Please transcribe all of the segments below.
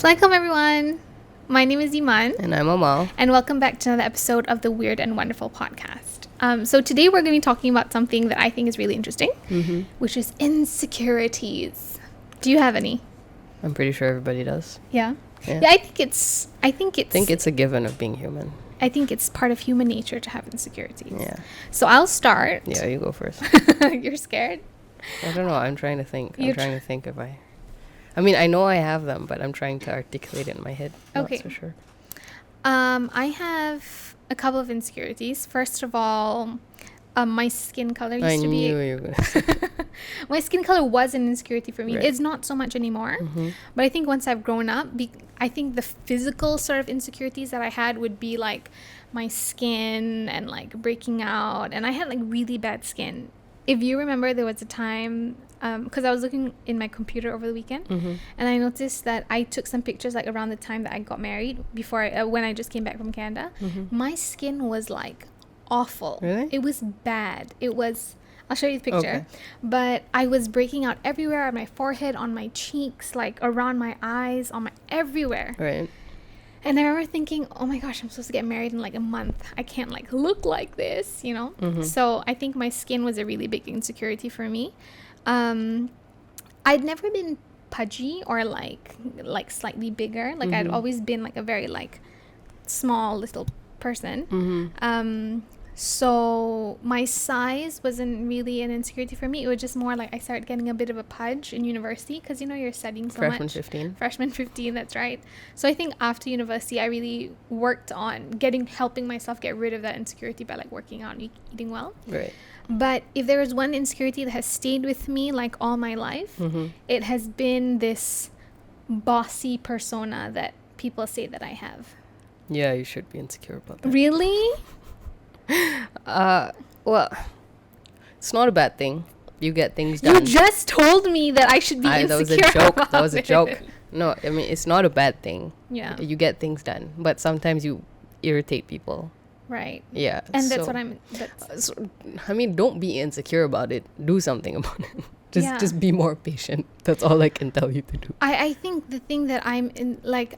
Assalamualaikum everyone. My name is Iman. And I'm Amal. And welcome back to another episode of the Weird and Wonderful podcast. So today we're going to be talking about something that I think is really interesting, which is insecurities. Do you have any? I'm pretty sure everybody does. Yeah, I think it's a given of being human. I think it's part of human nature to have insecurities. Yeah. So I'll start. Yeah, you go first. You're scared? I don't know. I'm trying to think. I'm trying to think if I mean, I know I have them, but I'm trying to articulate it in my head. Okay. Not so sure. I have a couple of insecurities. First of all, my skin color used to be... I knew you were going to say. My skin color was an insecurity for me. Right. It's not so much anymore. But I think once I've grown up, I think the physical sort of insecurities that I had would be like my skin and like breaking out. And I had like really bad skin. If you remember, there was a time... because I was looking in my computer over the weekend, and I noticed that I took some pictures like around the time that I got married, before when I just came back from Canada. My skin was like awful. Really? It was bad. It was. I'll show you the picture. Okay. But I was breaking out everywhere, on my forehead, on my cheeks, like around my eyes, on my everywhere. Right. And I remember thinking, oh my gosh, I'm supposed to get married in like a month. I can't like look like this, you know? So I think my skin was a really big insecurity for me. I'd never been pudgy or like slightly bigger. Like I'd always been like a very like small little person. So my size wasn't really an insecurity for me. It was just more like I started getting a bit of a pudge in university because, you know, you're studying so Freshman much. 15. Freshman 15, that's right. So I think after university, I really worked on helping myself get rid of that insecurity by like working out and eating well. Right. But if there was one insecurity that has stayed with me like all my life, it has been this bossy persona that people say that I have. Yeah, you should be insecure about that. Really? Well, it's not a bad thing. You get things done. You just told me that I should be insecure. That was a joke. About That was a it. joke. No, I mean, it's not a bad thing. Yeah. You get things done, but sometimes you irritate people. Right. Yeah. And that's so, what I'm... I mean, don't be insecure about it. Do something about it. Just be more patient. That's all I can tell you to do. I think the thing that I'm in... Like,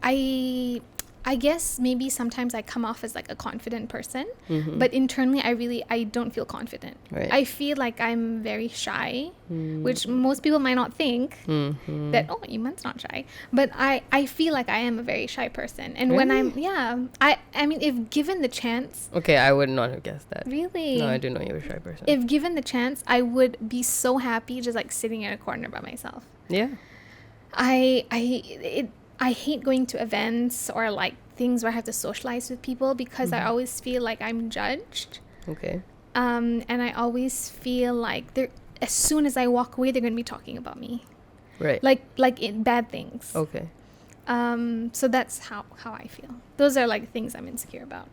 I guess maybe sometimes I come off as like a confident person, but internally I don't feel confident. Right. I feel like I'm very shy, which most people might not think that, oh, Iman's not shy. But I feel like I am a very shy person. And when I mean, if given the chance... Okay, I would not have guessed that. Really? No, I didn't know you were a shy person. If given the chance, I would be so happy just like sitting in a corner by myself. Yeah. I hate going to events or like things where I have to socialize with people because I always feel like I'm judged. Okay. And I always feel like as soon as I walk away, they're going to be talking about me. Right. Like in bad things. Okay. So that's how I feel. Those are like things I'm insecure about.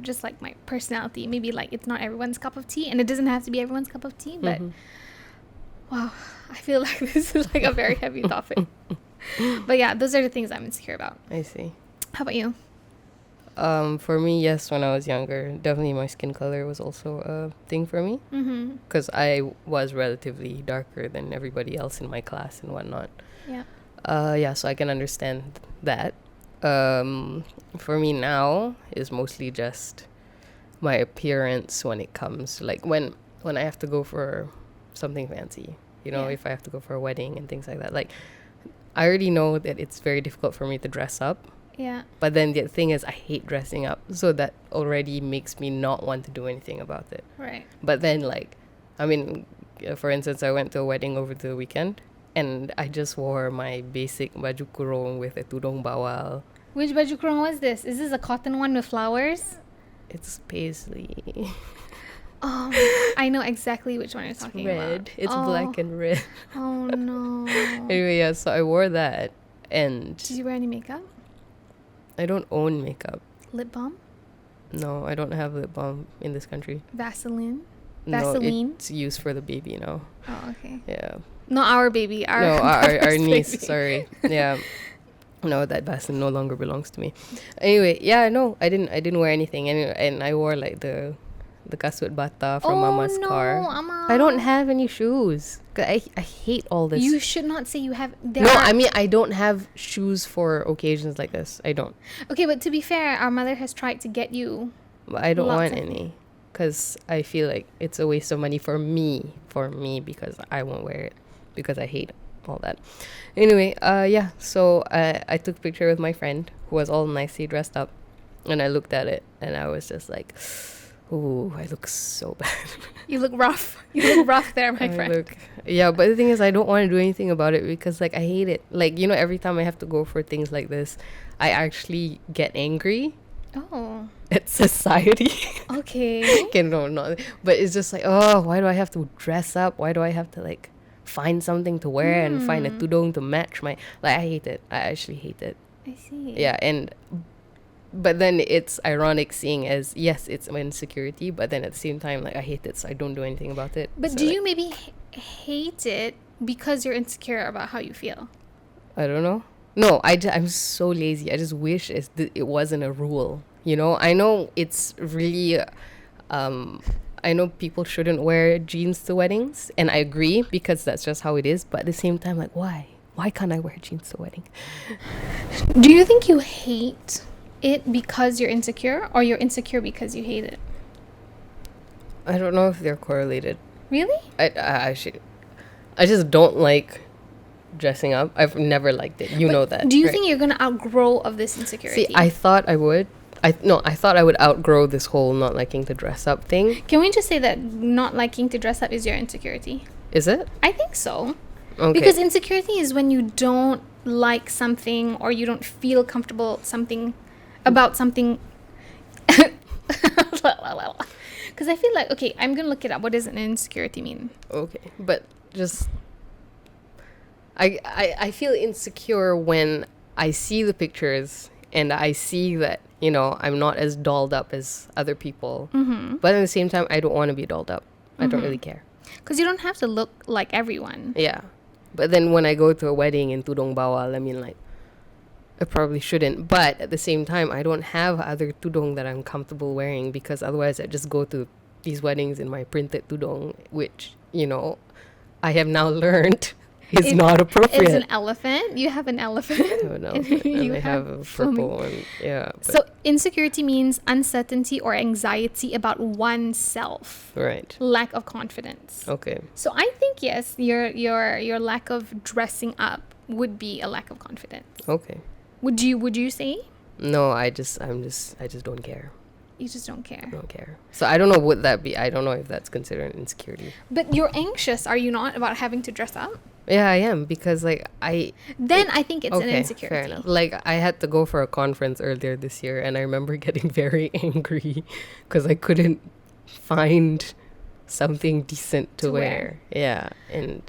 Just like my personality. Maybe like it's not everyone's cup of tea, and it doesn't have to be everyone's cup of tea, but wow, I feel like this is like a very heavy topic. But yeah, those are the things I'm insecure about. I see. How about you? For me, yes, when I was younger, definitely my skin color was also a thing for me. Because I was relatively darker than everybody else in my class and whatnot. Yeah. So I can understand that. For me now is mostly just my appearance when it comes, like when I have to go for something fancy. You know, if I have to go for a wedding and things like that. Like, I already know that it's very difficult for me to dress up. Yeah. But then the thing is, I hate dressing up. So that already makes me not want to do anything about it. Right. But then, like, I mean, for instance, I went to a wedding over the weekend. And I just wore my basic baju kurung with a tudung bawal. Which baju kurung was this? Is this a cotton one with flowers? It's paisley. Oh, I know exactly which one you're talking about. Red. It's black and red. Oh, no. Anyway, yeah, so I wore that. And did you wear any makeup? I don't own makeup. Lip balm? No, I don't have lip balm in this country. Vaseline? No, it's used for the baby now. Oh, okay. Yeah. Not our baby. Our niece. Baby. Sorry. Yeah. No, that Vaseline no longer belongs to me. Anyway, yeah, no, I didn't wear anything, and I wore like the the kasut bata from Mama's no, car. Ama. I don't have any shoes. I hate all this. You should not say you have. I mean, I don't have shoes for occasions like this. I don't. Okay, but to be fair, our mother has tried to get you. But I don't want any. Because I feel like it's a waste of money for me, because I won't wear it, because I hate all that. Anyway, yeah, so I took a picture with my friend who was all nicely dressed up, and I looked at it, and I was just like, ooh, I look so bad. You look rough. You look rough there, my friend. Yeah, but the thing is, I don't want to do anything about it, because, like, I hate it. Like, you know, every time I have to go for things like this, I actually get angry. Oh. At society. Okay. Okay, no, not. But it's just like, oh, why do I have to dress up? Why do I have to, like, find something to wear and find a tudong to match my... Like, I hate it. I actually hate it. I see. Yeah, but then it's ironic seeing as, yes, it's an insecurity, but then at the same time, like, I hate it, so I don't do anything about it. But so, do like, you maybe hate it because you're insecure about how you feel? I don't know. No, I'm so lazy. I just wish it wasn't a rule. You know, I know it's really, I know people shouldn't wear jeans to weddings, and I agree, because that's just how it is. But at the same time, like, why? Why can't I wear jeans to a wedding? Do you think you hate it because you're insecure, or you're insecure because you hate it? I don't know if they're correlated. Really? I just don't like dressing up. I've never liked it. You know that. Do you right? think you're gonna outgrow of this insecurity? See, I thought I would. I thought I would outgrow this whole not liking to dress up thing. Can we just say that not liking to dress up is your insecurity? Is it? I think so. Okay. Because insecurity is when you don't like something, or you don't feel comfortable about something. Because I feel like, okay, I'm gonna look it up. What does an insecurity mean? Okay, but just I feel insecure when I see the pictures and I see that, you know, I'm not as dolled up as other people. Mm-hmm. But at the same time, I don't want to be dolled up. I don't really care. Because you don't have to look like everyone. Yeah. But then when I go to a wedding in Tudong Bawal, I mean, like, I probably shouldn't. But at the same time, I don't have other tudong that I'm comfortable wearing, because otherwise I just go to these weddings in my printed tudong, which, you know, I have now learned is not appropriate. It's an elephant. You have an elephant. I have an elephant, and I have a purple one. Yeah. So insecurity means uncertainty or anxiety about oneself. Right. Lack of confidence. Okay. So I think, yes, your lack of dressing up would be a lack of confidence. Okay. Would you say? No, I just don't care. You just don't care. I don't care. So I don't know what that be. I don't know if that's considered insecurity. But you're anxious, are you not, about having to dress up? Yeah, I am, because like I think it's an insecurity. Fair enough. Like, I had to go for a conference earlier this year, and I remember getting very angry because I couldn't find something decent to wear. Yeah, and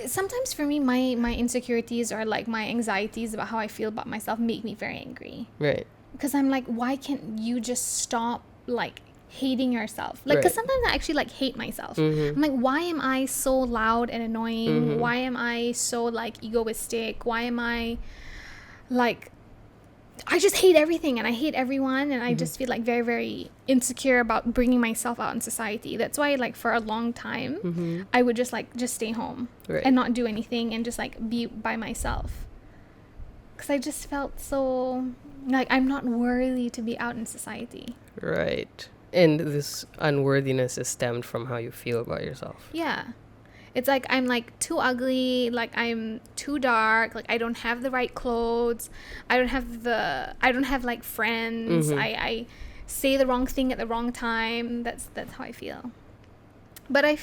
sometimes for me, my insecurities, or like my anxieties about how I feel about myself, make me very angry. Right. Because I'm like, why can't you just stop, like, hating yourself? Like, because sometimes I actually, like, hate myself. Mm-hmm. I'm like, why am I so loud and annoying? Mm-hmm. Why am I so, like, egoistic? Why am I, like, I just hate everything, and I hate everyone, and I just feel, like, very, very insecure about bringing myself out in society. That's why, like, for a long time, I would just stay home and not do anything and just, like, be by myself. Because I just felt so, like, I'm not worthy to be out in society. Right. And this unworthiness is stemmed from how you feel about yourself. Yeah. It's like I'm, like, too ugly, like, I'm too dark, like, I don't have the right clothes, I don't have like friends, I say the wrong thing at the wrong time. That's how I feel. But I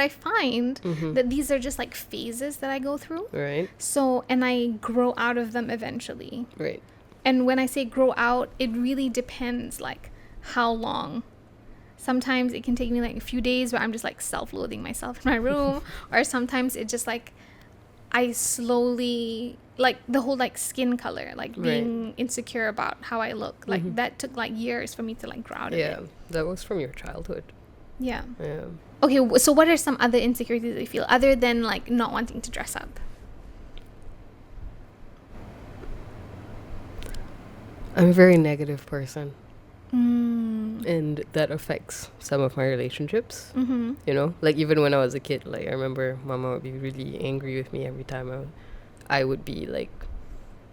find that these are just, like, phases that I go through. Right. So, and I grow out of them eventually. Right. And when I say grow out, it really depends, like, how long. Sometimes it can take me, like, a few days where I'm just, like, self-loathing myself in my room. Or sometimes it just, like, I slowly, like, the whole, like, skin color, like, being insecure about how I look. Like, that took, like, years for me to, like, grow out of it. Yeah, that was from your childhood. Yeah. Yeah. Okay, so what are some other insecurities that you feel, other than, like, not wanting to dress up? I'm a very negative person. and that affects some of my relationships. You know, like even when I was a kid, like I remember Mama would be really angry with me every time I would be like,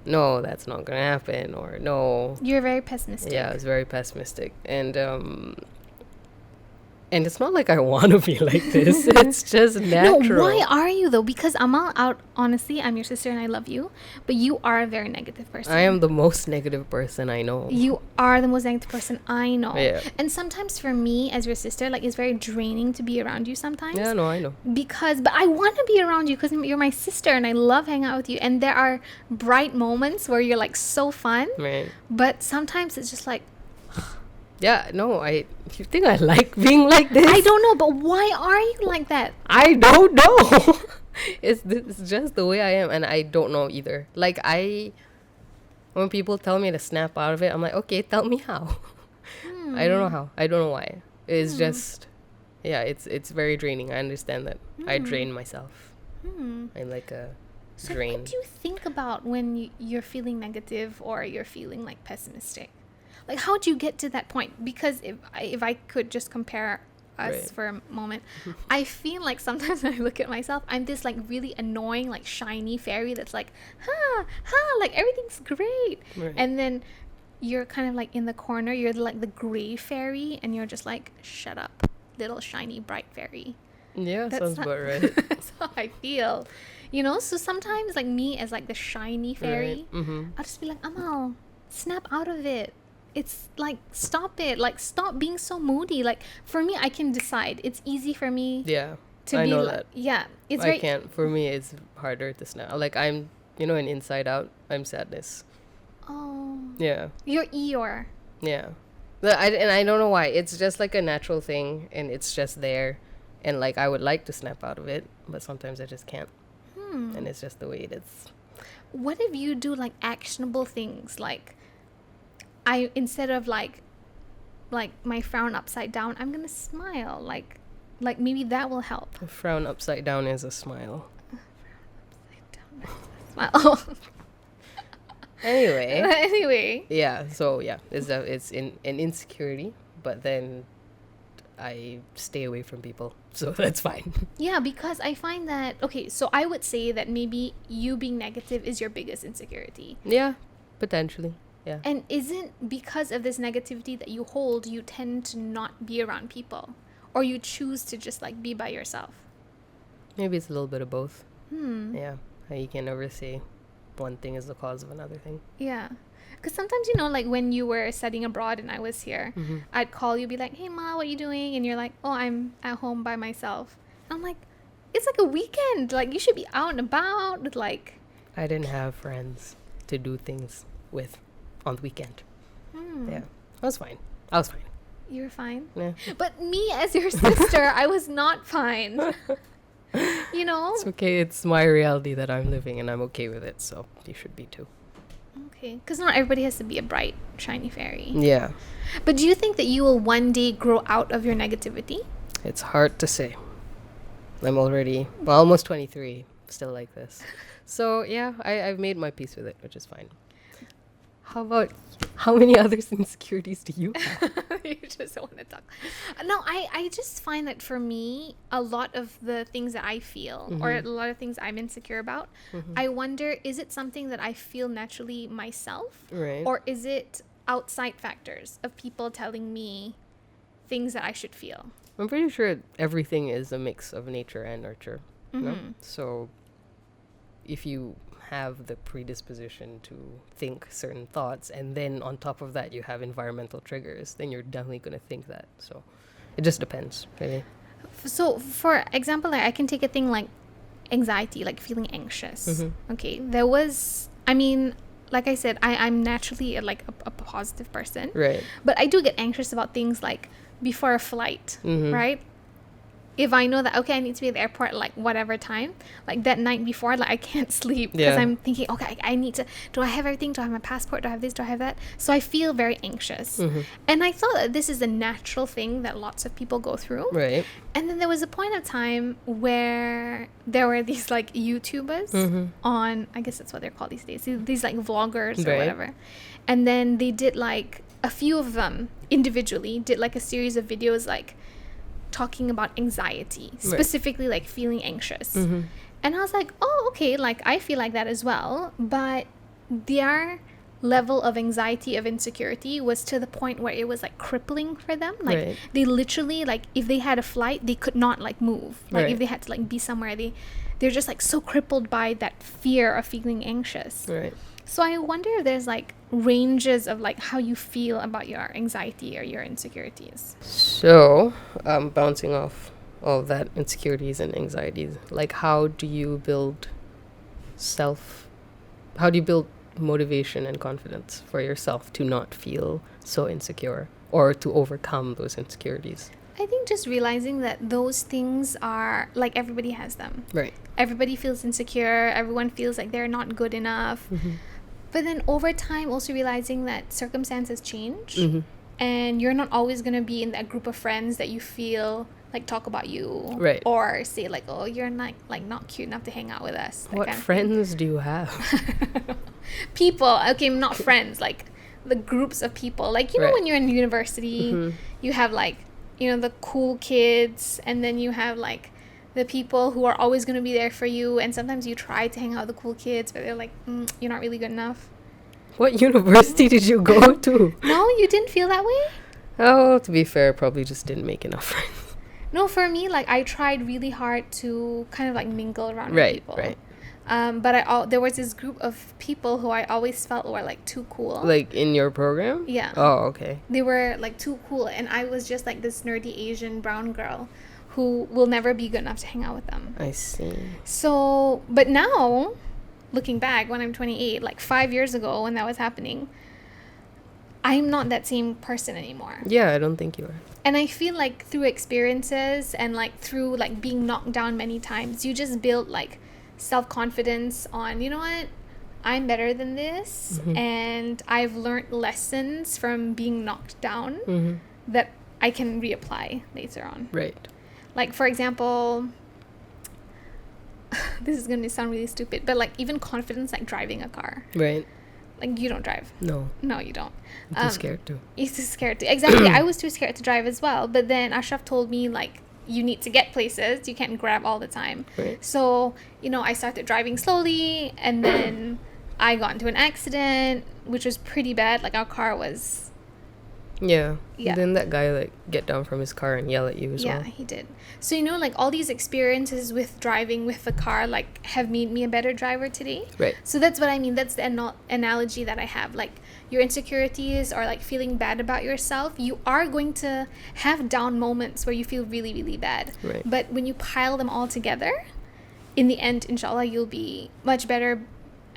no, that's not gonna happen, or no. You're very pessimistic. Yeah, I was very pessimistic, and it's not like I want to be like this. It's just natural. No, why are you though? Because Amal, honestly, I'm your sister and I love you, but you are a very negative person. I am the most negative person I know. You are the most negative person I know. Yeah. And sometimes for me as your sister, like it's very draining to be around you sometimes. Yeah, no, I know. But I want to be around you because you're my sister and I love hanging out with you. And there are bright moments where you're like so fun. Right. But sometimes it's just like, yeah, no, you think I like being like this? I don't know, but why are you like that? I don't know. It's just the way I am, and I don't know either. Like when people tell me to snap out of it, I'm like, okay, tell me how. I don't know how. I don't know why. It's just, yeah, it's very draining. I understand that. I drain myself. I'm like a drain. So what do you think about when you're feeling negative or you're feeling like pessimistic? Like, how do you get to that point? Because if I could just compare us for a moment, I feel like sometimes when I look at myself, I'm this like really annoying, like shiny fairy that's like, like everything's great. Right. And then you're kind of like in the corner, you're like the gray fairy, and you're just like, shut up, little shiny bright fairy. Yeah, sounds about right. That's how I feel. You know, so sometimes like me as like the shiny fairy, I'll just be like, Amal, snap out of it. It's like, stop it. Like, stop being so moody. Like, for me, I can decide. It's easy for me. Yeah. To I be know like, that. yeah. I can't. For me, it's harder to snap. Like, I'm, in Inside Out, I'm sadness. Oh. Yeah. You're Eeyore. Yeah. And I don't know why. It's just like a natural thing, and it's just there. And, like, I would like to snap out of it, but sometimes I just can't. And it's just the way it is. What if you do, like, actionable things? Like, instead of like my frown upside down, I'm gonna smile. Like maybe that will help. A frown upside down is a smile. Smile. Anyway. Yeah. So yeah, it's an insecurity, but then I stay away from people, so that's fine. Yeah, because I find that so I would say that maybe you being negative is your biggest insecurity. Yeah, potentially. Yeah. And isn't because of this negativity that you hold, you tend to not be around people, or you choose to just like be by yourself? Maybe it's a little bit of both. Yeah. You can never say one thing is the cause of another thing. Yeah. Because sometimes, like when you were studying abroad and I was here, I'd call you, be like, hey, Ma, what are you doing? And you're like, oh, I'm at home by myself. And I'm like, it's like a weekend. Like, you should be out and about. Like, I didn't have friends to do things with on the weekend. Yeah, I was fine. You were fine? Yeah. But me as your sister, I was not fine. It's okay. It's my reality that I'm living, and I'm okay with it, so you should be too. Okay, because not everybody has to be a bright, shiny fairy. Yeah. But do you think that you will one day grow out of your negativity? It's hard to say. I'm already almost 23, still like this. So yeah, I've made my peace with it, which is fine. How many other insecurities do you have? You just don't want to talk. No, I just find that for me, a lot of the things that I feel or a lot of things I'm insecure about, I wonder, is it something that I feel naturally myself? Right. Or is it outside factors of people telling me things that I should feel? I'm pretty sure everything is a mix of nature and nurture. No? So if you have the predisposition to think certain thoughts, and then on top of that you have environmental triggers, then you're definitely going to think that. So it just depends, really. So for example, like, I can take a thing like anxiety, like feeling anxious. Okay, there was, like I said, I'm naturally a positive person, right? But I do get anxious about things like before a flight, right? If I know that, okay, I need to be at the airport at, like, whatever time, like, that night before, like, I can't sleep because I'm thinking, okay, I need to, do I have everything? Do I have my passport? Do I have this? Do I have that? So I feel very anxious. And I thought that this is a natural thing that lots of people go through. Right. And then there was a point of time where there were these, like, YouTubers on, I guess that's what they're called these days, these like, vloggers or whatever. And then they did, like, a few of them individually did like a series of videos like talking about anxiety, specifically like feeling anxious. And I was like, oh, okay, like I feel like that as well, but their level of anxiety, of insecurity was to the point where it was like crippling for them. Like they literally, like if they had a flight, they could not like move. Like if they had to like be somewhere, they're just like so crippled by that fear of feeling anxious. So I wonder if there's like ranges of like how you feel about your anxiety or your insecurities. So bouncing off all of that, insecurities and anxieties, like how do you build motivation and confidence for yourself to not feel so insecure or to overcome those insecurities? I think just realizing that those things are like everybody has them. Everybody feels insecure. Everyone feels like they're not good enough. But then over time, also realizing that circumstances change, and you're not always going to be in that group of friends that you feel like talk about you, or say like, oh, you're not cute enough to hang out with us. What friends do you have? People, okay, not friends, like the groups of people. Like, you know, when you're in university, you have like, you know, the cool kids, and then you have like the people who are always going to be there for you, and sometimes you try to hang out with the cool kids, but they're like, you're not really good enough. What university did you go to? No, you didn't feel that way? Oh, to be fair, probably just didn't make enough friends. No, for me, like I tried really hard to kind of like mingle around with people. But there was this group of people who I always felt were like too cool. Like in your program? Yeah. Oh, okay. They were like too cool, and I was just like this nerdy Asian brown girl who will never be good enough to hang out with them. I see. So, but now, looking back when I'm 28, like 5 years ago when that was happening, I'm not that same person anymore. Yeah, I don't think you are. And I feel like through experiences and like through like being knocked down many times, you just build like self-confidence on, you know what, I'm better than this, and I've learned lessons from being knocked down that I can reapply later on. Like, for example, this is going to sound really stupid, but like even confidence, like driving a car. Like, you don't drive. No, you don't. I'm too scared to. You're too scared to. Exactly. I was too scared to drive as well. But then Ashraf told me, like, you need to get places. You can't grab all the time. So, you know, I started driving slowly, and then I got into an accident, which was pretty bad. Like, our car was... Yeah. Then that guy, like, get down from his car and yell at you as well. Yeah, he did. So, you know, like, all these experiences with driving with the car, like, have made me a better driver today. So that's what I mean. That's the analogy that I have. Like, your insecurities or, like, feeling bad about yourself, you are going to have down moments where you feel really, really bad. But when you pile them all together, in the end, inshallah, you'll be much better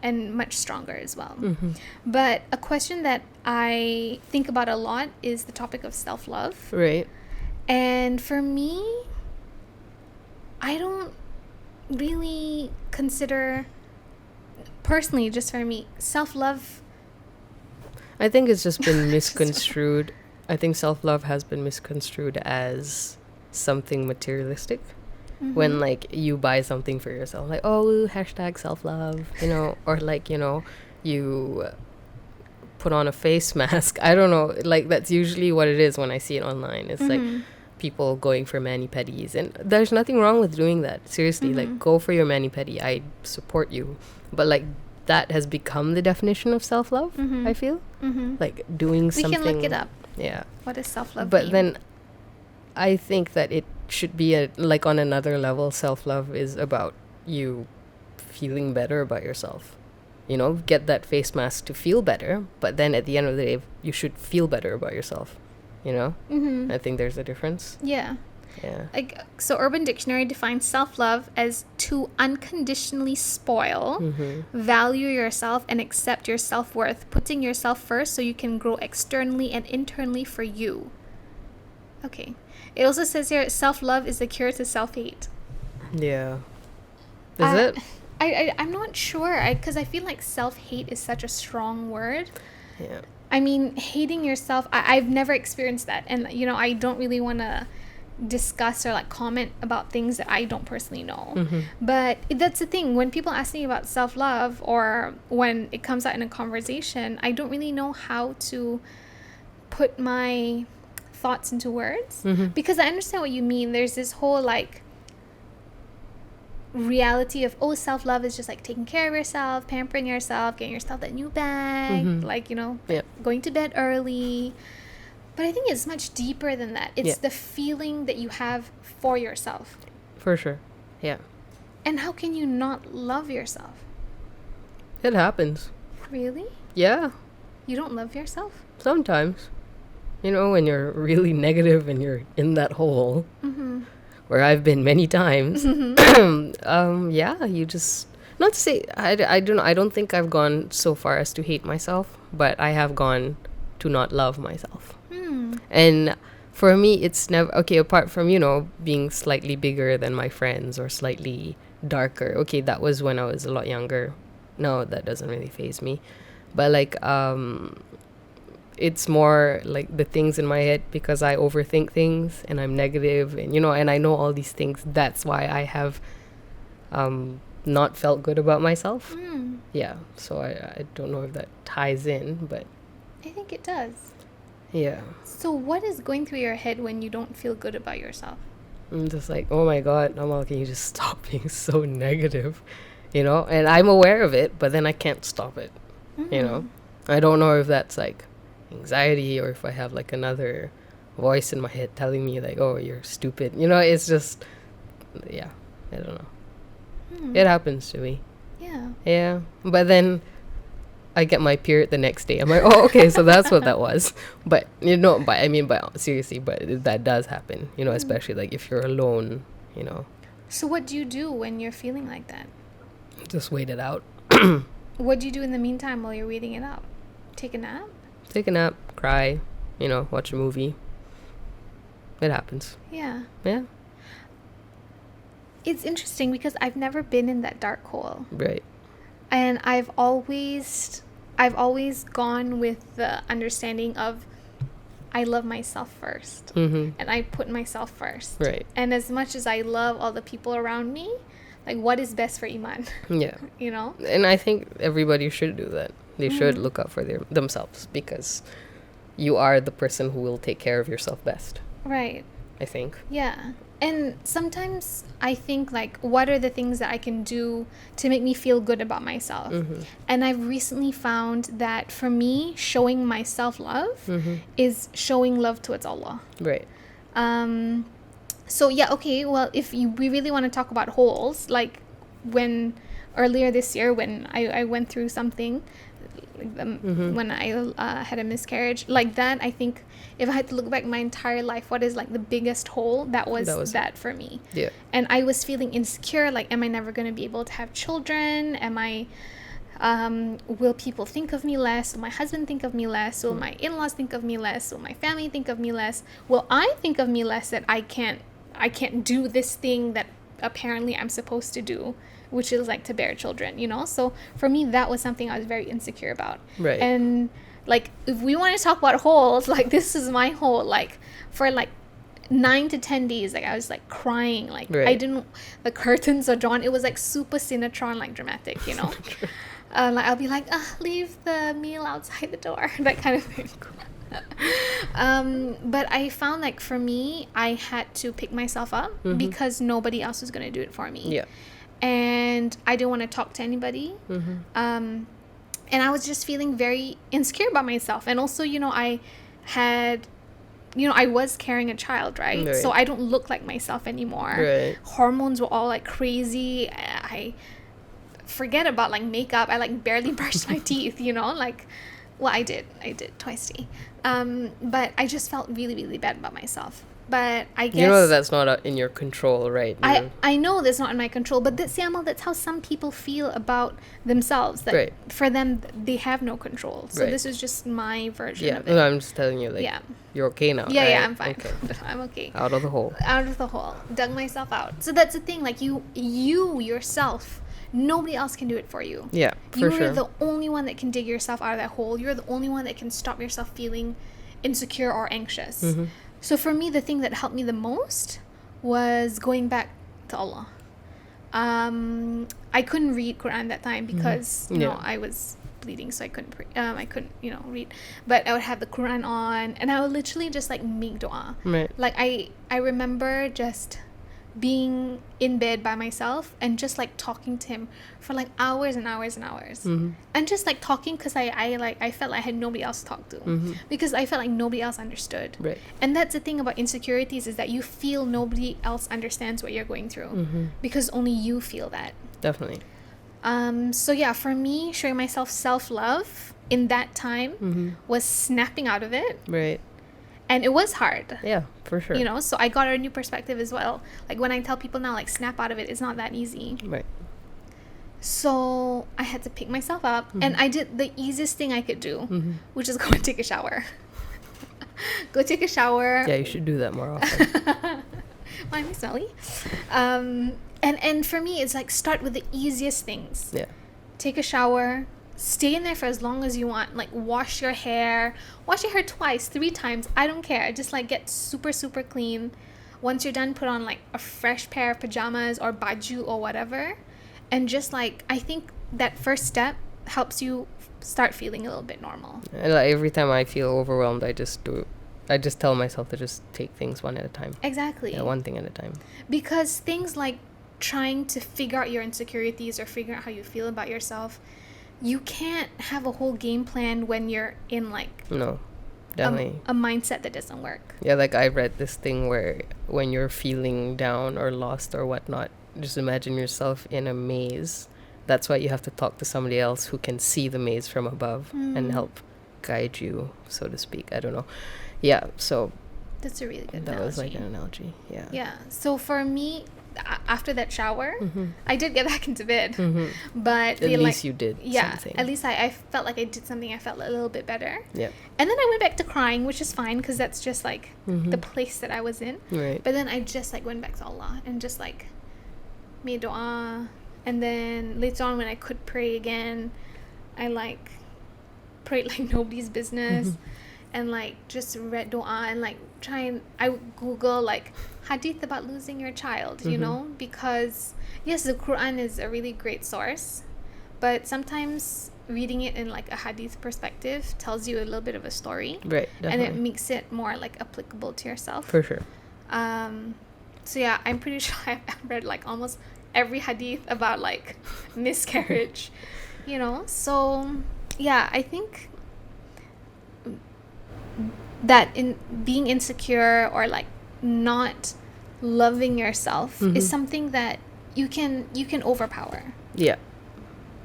and much stronger as well. But a question that I think about a lot is the topic of self-love. And for me, I don't really consider, personally, just for me, self-love. I think it's just been misconstrued. I think self-love has been misconstrued as something materialistic. When, like, you buy something for yourself, like, oh, hashtag self-love, you know, or, like, you know, you put on a face mask. I don't know, like, that's usually what it is when I see it online. It's like people going for mani-pedis, and there's nothing wrong with doing that. Seriously, like, go for your mani-pedi. I support you. But, like, that has become the definition of self-love, I feel. Like, doing something. We can look it up. Yeah. What is self-love? But then I think that it should be like on another level. Self-love is about you feeling better about yourself, you know, get that face mask to feel better, but then at the end of the day you should feel better about yourself, you know. I think there's a difference. Like, so Urban Dictionary defines self-love as to unconditionally spoil, value yourself, and accept your self-worth, putting yourself first so you can grow externally and internally for you. Okay. It also says here, self-love is the cure to self-hate. Yeah. Is it? I'm not sure, because I feel like self-hate is such a strong word. Yeah. I mean, hating yourself, I've never experienced that. And, you know, I don't really want to discuss or, like, comment about things that I don't personally know. But that's the thing. When people ask me about self-love, or when it comes out in a conversation, I don't really know how to put my thoughts into words, because I understand what you mean. There's this whole like reality of, oh, self-love is just like taking care of yourself, pampering yourself, getting yourself that new bag, like, you know, going to bed early. But I think it's much deeper than that. It's the feeling that you have for yourself. For sure. Yeah. And how can you not love yourself? It happens. Really? Yeah. You don't love yourself? Sometimes. You know, when you're really negative and you're in that hole, where I've been many times, yeah, you just, not to say, I don't think I've gone so far as to hate myself, but I have gone to not love myself. And for me, it's never, okay, apart from, you know, being slightly bigger than my friends or slightly darker. Okay, that was when I was a lot younger. No, that doesn't really faze me. But like, it's more like the things in my head, because I overthink things and I'm negative, and you know, and I know all these things. That's why I have not felt good about myself. Yeah, so I don't know if that ties in, but I think it does. Yeah. So what is going through your head when you don't feel good about yourself? I'm just like, oh my God, Amal, can you just stop being so negative? You know, and I'm aware of it, but then I can't stop it. You know, I don't know if that's like anxiety or if I have like another voice in my head telling me like, oh, you're stupid. You know, it's just, yeah, I don't know. It happens to me. Yeah. But then I get my period the next day. I'm like, oh, okay, so that's what that was. But, you know, but seriously, but that does happen, you know, especially like if you're alone, you know. So what do you do when you're feeling like that? Just wait it out. What do you do in the meantime while you're waiting it out? Take a nap? Take a nap, cry, you know, watch a movie. It happens. Yeah. Yeah. It's interesting because I've never been in that dark hole. Right. And I've always gone with the understanding of I love myself first. And I put myself first. Right. And as much as I love all the people around me, like, what is best for Iman? Yeah. You know? And I think everybody should do that. They should look out for themselves, because you are the person who will take care of yourself best. Right. I think. Yeah. And sometimes I think, like, what are the things that I can do to make me feel good about myself? And I've recently found that for me, showing myself love is showing love towards Allah. Right. So, yeah, okay, well, we really want to talk about holes, like when earlier this year when I went through something, when I had a miscarriage, like that, I think if I had to look back my entire life, what is like the biggest hole, that was that for me. Yeah. And I was feeling insecure, like, am I never going to be able to have children? Am I, will people think of me less? Will my husband think of me less? Will my in-laws think of me less? Will my family think of me less? Will I think of me less that I can't do this thing that apparently I'm supposed to do, which is like to bear children, you know? So for me, that was something I was very insecure about. Right. And like, if we want to talk about holes, like, this is my hole. Like, for like 9 to 10 days, like, I was like crying, like, right. The curtains are drawn. It was like super Cinetron, like dramatic, you know? Like, I'll be like, leave the meal outside the door, that kind of thing. But I found, like, for me, I had to pick myself up because nobody else was going to do it for me. Yeah. And I didn't want to talk to anybody. And I was just feeling very insecure about myself. And also, you know, I was carrying a child, right? So I don't look like myself anymore. Right. Hormones were all like crazy. I forget about like makeup. I like barely brushed my teeth, you know, like, well, I did twice a day. But I just felt really, really bad about myself. But I guess, you know, that's not in your control, right? I know that's not in my control, but that's how some people feel about themselves. That for them, they have no control. So this is just my version of it. No, I'm just telling you, like, you're okay now. Yeah, right? yeah, I'm fine. Okay. I'm okay. Out of the hole. Dug myself out. So that's the thing. Like, you yourself, nobody else can do it for you. Yeah, for sure. You're the only one that can dig yourself out of that hole. You're the only one that can stop yourself feeling insecure or anxious. So for me, the thing that helped me the most was going back to Allah. I couldn't read Quran that time because you know, I was bleeding, so I couldn't read, but I would have the Quran on, and I would literally just like make dua. Right. Like I remember just being in bed by myself and just like talking to him for like hours and hours and hours, and just like talking because I felt like I had nobody else to talk to, because I felt like nobody else understood. Right. And that's the thing about insecurities, is that you feel nobody else understands what you're going through, because only you feel that. Definitely. So yeah, for me, showing myself self-love in that time was snapping out of it. Right. And it was hard. Yeah, for sure. You know, so I got a new perspective as well. Like when I tell people now, like, snap out of it, it's not that easy. Right. So I had to pick myself up, and I did the easiest thing I could do, which is go and take a shower. Go take a shower. Yeah, you should do that more often. Why am I smelly? And for me, it's like, start with the easiest things. Yeah. Take a shower. Stay in there for as long as you want. Like, wash your hair twice, 3 times, I don't care. Just like get super super clean. Once you're done, put on like a fresh pair of pajamas or baju or whatever, and just like, I think that first step helps you start feeling a little bit normal. And like, every time I feel overwhelmed, I just tell myself to just take things one at a time. Exactly. Yeah, one thing at a time. Because things like trying to figure out your insecurities or figure out how you feel about yourself, you can't have a whole game plan when you're in like No, definitely a mindset that doesn't work. Yeah, like I read this thing where when you're feeling down or lost or whatnot, just imagine yourself in a maze. That's why you have to talk to somebody else who can see the maze from above and help guide you, so to speak. I don't know. Yeah, so that's a really good that analogy. was like an analogy. Yeah. So for me, after that shower, I did get back into bed, but at least you did something. At least I felt like I did something. I felt a little bit better. Yeah. And then I went back to crying, which is fine, because that's just like the place that I was in. Right. But then I just like went back to Allah and just like made dua, and then later on when I could pray again, I like prayed like nobody's business. And like just read dua and like I Google like hadith about losing your child, you know, because yes, the Quran is a really great source, but sometimes reading it in like a hadith perspective tells you a little bit of a story, right? Definitely. And it makes it more like applicable to yourself. For sure. So yeah, I'm pretty sure I've read like almost every hadith about like miscarriage, you know. So yeah, I think that in being insecure or like not loving yourself is something that you can overpower. Yeah,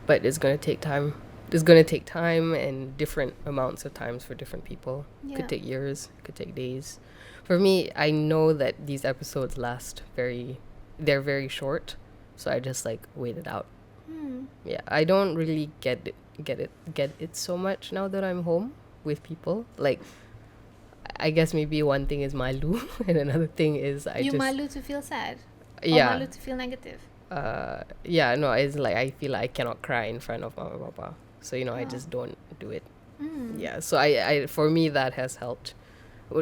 but it's gonna take time. It's gonna take time and different amounts of times for different people. Yeah. Could take years, could take days. For me, I know that these episodes they're very short, so I just like wait it out. Yeah, I don't really get it so much now that I'm home with people. Like, I guess maybe one thing is malu and another thing is malu to feel sad. Yeah. Or malu to feel negative. Yeah, no, it's like I feel like I cannot cry in front of mama and papa, so I just don't do it. Yeah, so I for me that has helped.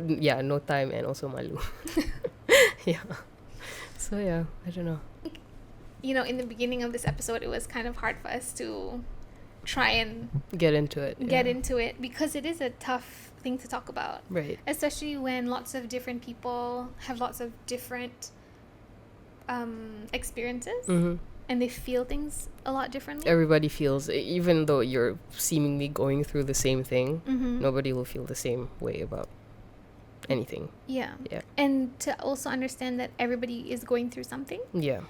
Yeah, no time and also malu. Yeah. So yeah, I don't know. You know, in the beginning of this episode, it was kind of hard for us to try and get into it because it is a tough thing to talk about, right? Especially when lots of different people have lots of different experiences, and they feel things a lot differently. Everybody feels, even though you're seemingly going through the same thing, nobody will feel the same way about anything. Yeah. And to also understand that everybody is going through something. Yeah.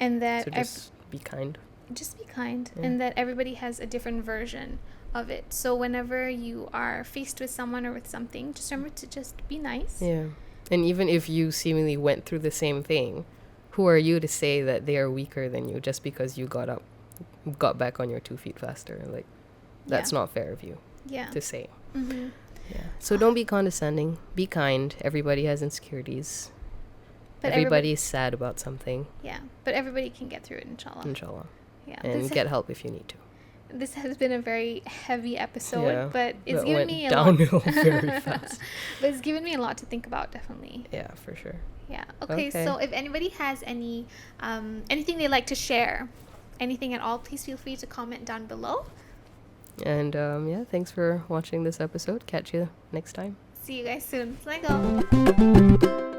And that so just be kind. And that everybody has a different version of it. So whenever you are faced with someone or with something, just remember to just be nice. Yeah. And even if you seemingly went through the same thing, who are you to say that they are weaker than you just because you got back on your 2 feet faster? Like, that's not fair of you to say. Yeah. So don't be condescending. Be kind. Everybody has insecurities. But everybody is sad about something. Yeah. But everybody can get through it, inshallah. Yeah. And get help if you need to. This has been a very heavy episode, but it's given me a downhill very fast. But it's given me a lot to think about, definitely. Yeah, for sure. Yeah. Okay. So if anybody has any anything they'd like to share, anything at all, please feel free to comment down below. And yeah, thanks for watching this episode. Catch you next time. See you guys soon. Let go.